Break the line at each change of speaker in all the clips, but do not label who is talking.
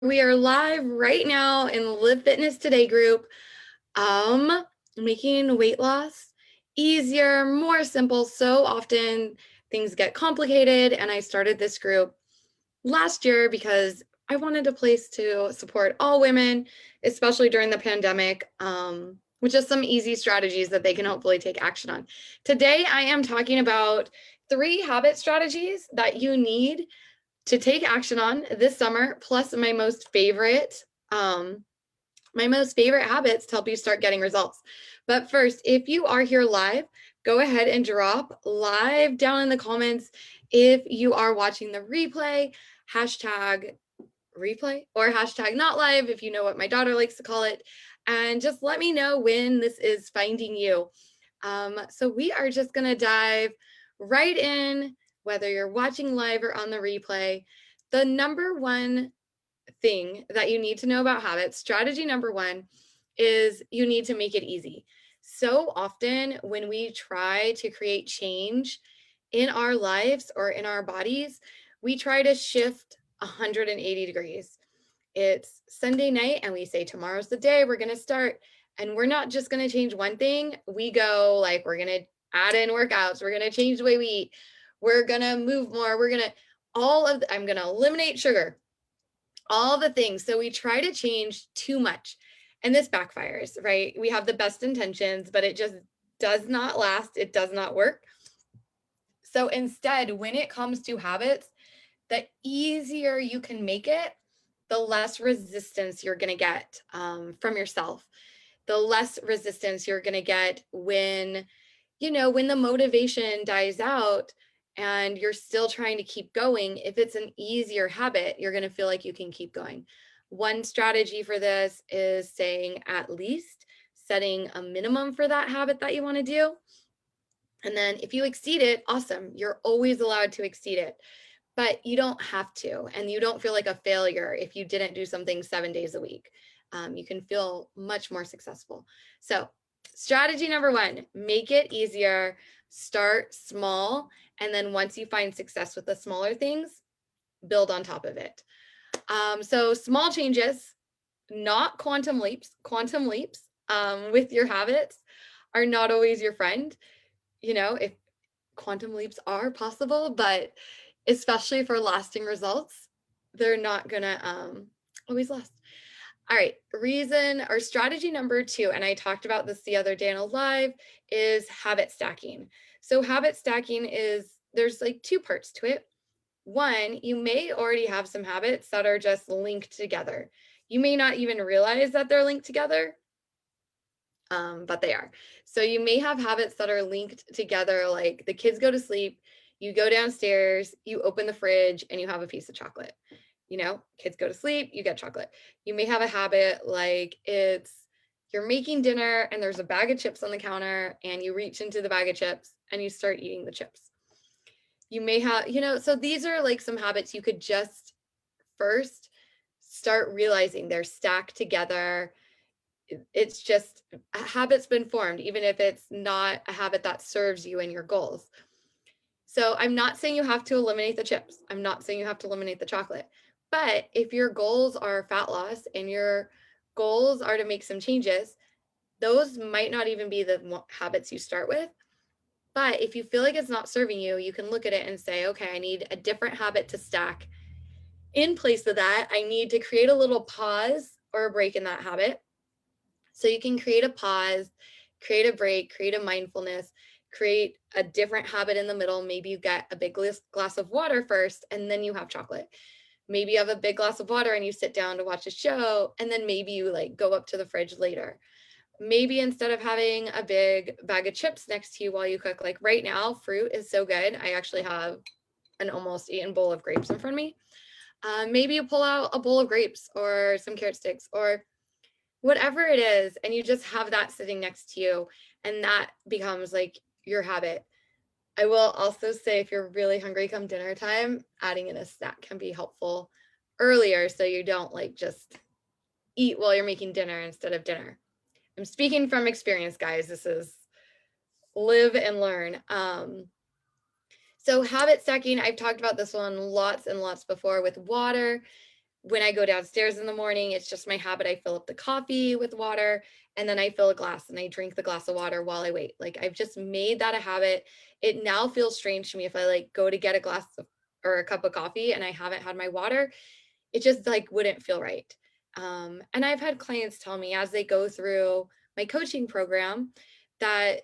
We are live right now in the Live Fitness Today group. Making weight loss easier, more simple. So often things get complicated, and I started this group last year because I wanted a place to support all women, especially during the pandemic, with just some easy strategies that they can hopefully take action on. Today, I am talking about 3 habit strategies that you need to take action on this summer, plus my most favorite habits to help you start getting results. But first, if you are here live, go ahead and drop live down in the comments. If you are watching the replay, hashtag replay or hashtag not live, if you know what my daughter likes to call it, and just let me know when this is finding you. So we are just gonna dive right in, whether you're watching live or on the replay. The number one thing that you need to know about habits, strategy number one, is you need to make it easy. So often when we try to create change in our lives or in our bodies, we try to shift 180 degrees. It's Sunday night and we say, tomorrow's the day we're going to start. And we're not just going to change one thing. We go like, we're going to add in workouts. We're going to change the way we eat. We're going to move more. I'm going to eliminate sugar, all the things. So we try to change too much and this backfires, right? We have the best intentions, but it just does not last. It does not work. So instead, when it comes to habits, the easier you can make it, the less resistance you're going to get from yourself. The less resistance you're going to get when the motivation dies out and you're still trying to keep going. If it's an easier habit, you're going to feel like you can keep going. One strategy for this is saying at least, setting a minimum for that habit that you want to do. And then if you exceed it, awesome. You're always allowed to exceed it, but you don't have to. And you don't feel like a failure if you didn't do something 7 days a week. You can feel much more successful. So strategy number one, make it easier, start small. And then once you find success with the smaller things, build on top of it. So small changes, not quantum leaps. Quantum leaps with your habits are not always your friend. If quantum leaps are possible, but especially for lasting results, they're not gonna always last. All right, reason or strategy number two, and I talked about this the other day in a live, is habit stacking. So habit stacking there's like 2 parts to it. One, you may already have some habits that are just linked together. You may not even realize that they're linked together, but they are. So you may have habits that are linked together, like the kids go to sleep, you go downstairs, you open the fridge, and you have a piece of chocolate. Kids go to sleep, you get chocolate. You may have a habit like you're making dinner and there's a bag of chips on the counter and you reach into the bag of chips and you start eating the chips. You may have, so these are like some habits you could just first start realizing they're stacked together. It's just a habit's been formed, even if it's not a habit that serves you and your goals. So I'm not saying you have to eliminate the chips. I'm not saying you have to eliminate the chocolate. But if your goals are fat loss and your goals are to make some changes, those might not even be the habits you start with. But if you feel like it's not serving you, you can look at it and say, okay, I need a different habit to stack. In place of that, I need to create a little pause or a break in that habit. So you can create a pause, create a break, create a mindfulness, create a different habit in the middle. Maybe you get a big glass of water first, and then you have chocolate. Maybe you have a big glass of water and you sit down to watch a show, and then maybe you like go up to the fridge later. Maybe instead of having a big bag of chips next to you while you cook, like right now, fruit is so good. I actually have an almost eaten bowl of grapes in front of me. Maybe you pull out a bowl of grapes or some carrot sticks or whatever it is, and you just have that sitting next to you, and that becomes like your habit. I will also say, if you're really hungry come dinner time, adding in a snack can be helpful earlier so you don't like just eat while you're making dinner instead of dinner. I'm speaking from experience, guys. This is live and learn. So habit stacking, I've talked about this one lots and lots before with water. When I go downstairs in the morning, it's just my habit. I fill up the coffee with water and then I fill a glass and I drink the glass of water while I wait. Like I've just made that a habit. It now feels strange to me if I like go to get a glass of, or a cup of coffee and I haven't had my water. It just like wouldn't feel right. And I've had clients tell me as they go through my coaching program that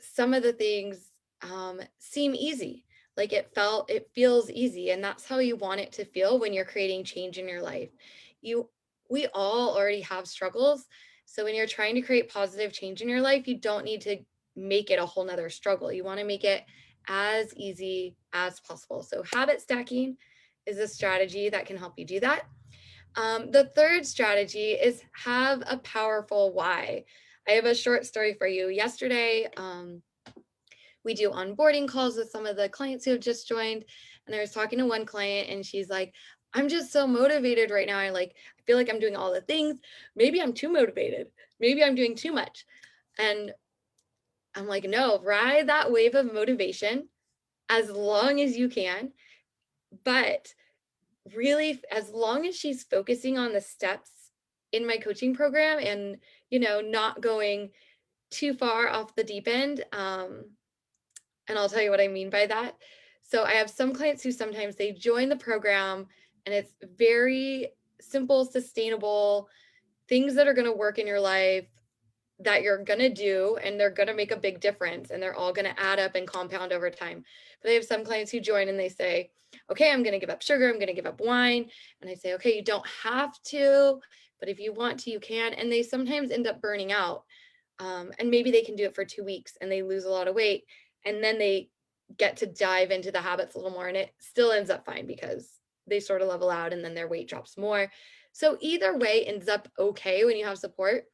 some of the things seem easy. Like it feels easy. And that's how you want it to feel when you're creating change in your life. You, we all already have struggles. So when you're trying to create positive change in your life, you don't need to make it a whole nother struggle. You want to make it as easy as possible. So habit stacking is a strategy that can help you do that. The third strategy is have a powerful why. I have a short story for you. Yesterday, we do onboarding calls with some of the clients who have just joined. And I was talking to one client and she's like, I'm just so motivated right now. I feel like I'm doing all the things. Maybe I'm too motivated. Maybe I'm doing too much. And I'm like, no, ride that wave of motivation as long as you can. But really, as long as she's focusing on the steps in my coaching program and, not going too far off the deep end, and I'll tell you what I mean by that. So I have some clients who sometimes they join the program and it's very simple, sustainable things that are going to work in your life that you're going to do and they're going to make a big difference and they're all going to add up and compound over time. But I have some clients who join and they say, okay, I'm going to give up sugar, I'm going to give up wine. And I say, okay, you don't have to, but if you want to, you can. And they sometimes end up burning out. And maybe they can do it for 2 weeks and they lose a lot of weight. And then they get to dive into the habits a little more and it still ends up fine because they sort of level out and then their weight drops more. So either way ends up okay when you have support.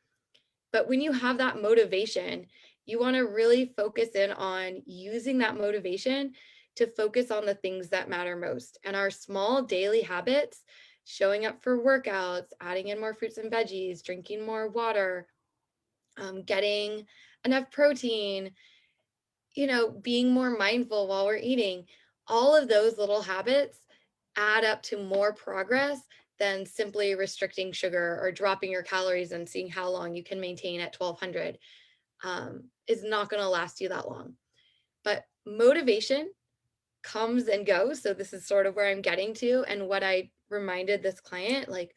But when you have that motivation, you want to really focus in on using that motivation to focus on the things that matter most. And our small daily habits, showing up for workouts, adding in more fruits and veggies, drinking more water, getting enough protein, being more mindful while we're eating, all of those little habits add up to more progress than simply restricting sugar or dropping your calories and seeing how long you can maintain at 1200 is not going to last you that long. But motivation comes and goes. So this is sort of where I'm getting to. And what I reminded this client, like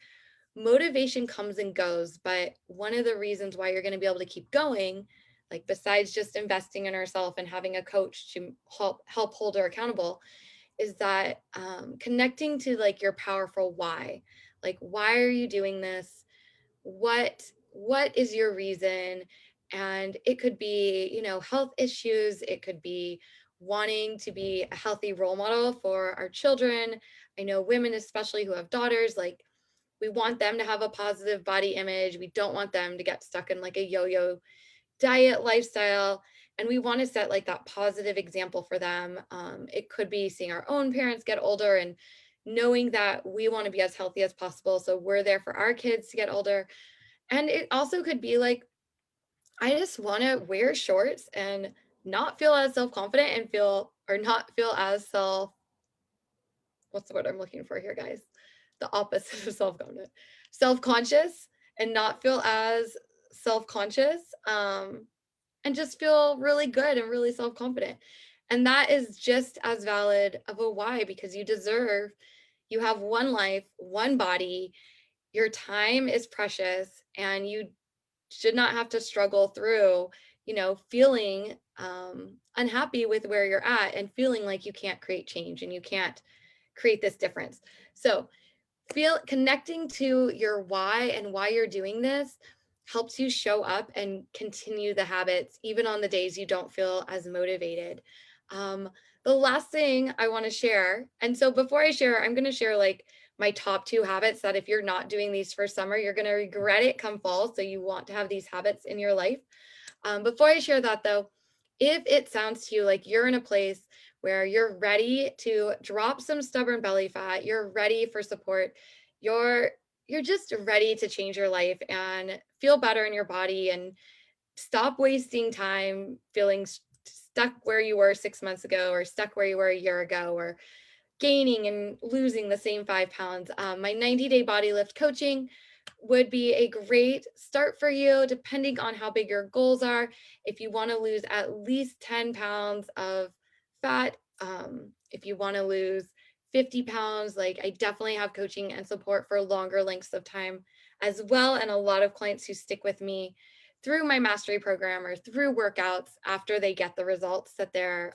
motivation comes and goes, but one of the reasons why you're going to be able to keep going, like besides just investing in herself and having a coach to help hold her accountable, is that connecting to like your powerful why. Like, why are you doing this? What is your reason? And it could be, health issues. It could be wanting to be a healthy role model for our children. I know women, especially who have daughters, like we want them to have a positive body image. We don't want them to get stuck in like a yo-yo diet lifestyle. And we want to set like that positive example for them. It could be seeing our own parents get older and knowing that we want to be as healthy as possible. So we're there for our kids to get older. And it also could be like, I just want to wear shorts and not feel as self-confident and not feel as what's the word I'm looking for here, guys? The opposite of self-confident, self-conscious, and not feel as self-conscious, and just feel really good and really self-confident. And that is just as valid of a why, because you have one life, one body, your time is precious, and you should not have to struggle through, feeling unhappy with where you're at and feeling like you can't create change and you can't create this difference. So feel connecting to your why and why you're doing this helps you show up and continue the habits even on the days you don't feel as motivated. um, the last thing I want to share, and so before I share, I'm going to share like my top 2 habits that if you're not doing these for summer, you're going to regret it come fall. So you want to have these habits in your life. Before I share that though, if it sounds to you like you're in a place where you're ready to drop some stubborn belly fat, you're ready for support, you're you're just ready to change your life and feel better in your body and stop wasting time feeling stuck where you were 6 months ago or stuck where you were a year ago or gaining and losing the same 5 pounds. My 90-day body lift coaching would be a great start for you, depending on how big your goals are. If you want to lose at least 10 pounds of fat, if you want to lose 50 pounds, like I definitely have coaching and support for longer lengths of time as well. And a lot of clients who stick with me through my mastery program or through workouts after they get the results that they're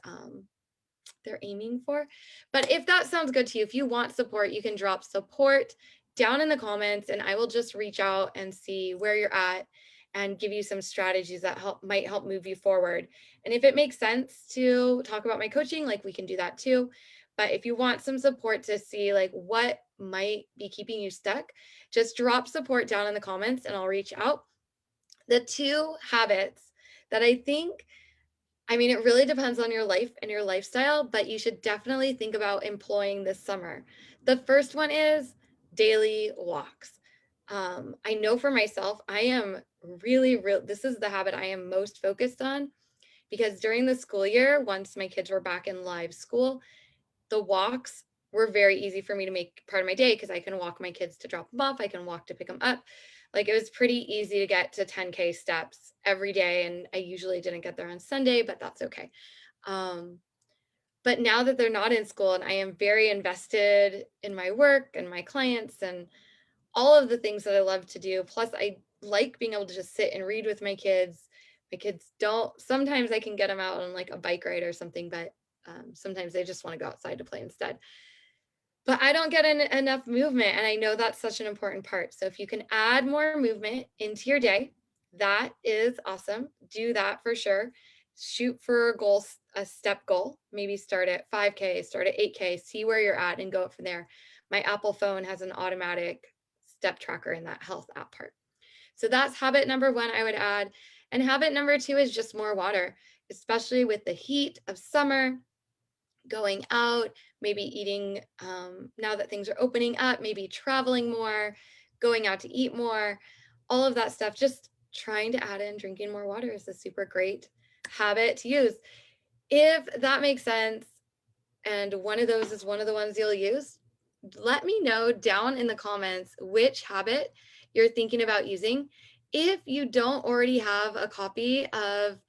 aiming for. But if that sounds good to you, if you want support, you can drop support down in the comments and I will just reach out and see where you're at and give you some strategies that might help move you forward. And if it makes sense to talk about my coaching, like we can do that too. But if you want some support to see like what might be keeping you stuck, just drop support down in the comments and I'll reach out. The 2 habits that I mean, it really depends on your life and your lifestyle, but you should definitely think about employing this summer. The first one is daily walks. I know for myself, I am this is the habit I am most focused on because during the school year, once my kids were back in live school, the walks were very easy for me to make part of my day because I can walk my kids to drop them off. I can walk to pick them up. Like it was pretty easy to get to 10K steps every day. And I usually didn't get there on Sunday, but that's okay. But now that they're not in school and I am very invested in my work and my clients and all of the things that I love to do, plus I like being able to just sit and read with my kids. My kids don't, sometimes I can get them out on like a bike ride or something, but sometimes they just want to go outside to play instead. But I don't get enough movement, and I know that's such an important part. So if you can add more movement into your day, that is awesome. Do that for sure. Shoot for a goal, a step goal. Maybe start at 5K, start at 8K, see where you're at and go from there. My Apple phone has an automatic step tracker in that health app part. So that's habit number 1 I would add. And habit number 2 is just more water, especially with the heat of summer, going out, maybe eating, now that things are opening up, maybe traveling more, going out to eat more, all of that stuff. Just trying to add in drinking more water is a super great habit to use. If that makes sense and one of those is one of the ones you'll use, let me know down in the comments which habit you're thinking about using. If you don't already have a copy of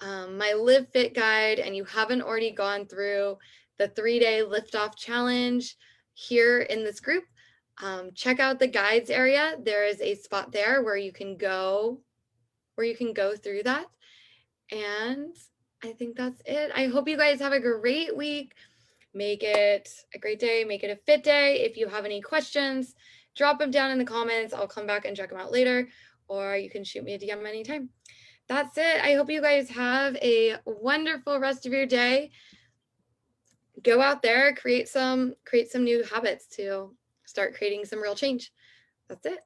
my Live Fit guide and you haven't already gone through the 3-day lift off challenge here in this group, check out the guides area. There is a spot there where you can go through that. And I think that's it. I hope you guys have a great week. Make it a great day. Make it a fit day. If you have any questions, drop them down in the comments. I'll come back and check them out later, or you can shoot me a DM anytime. That's it. I hope you guys have a wonderful rest of your day. Go out there, create some new habits to start creating some real change. That's it.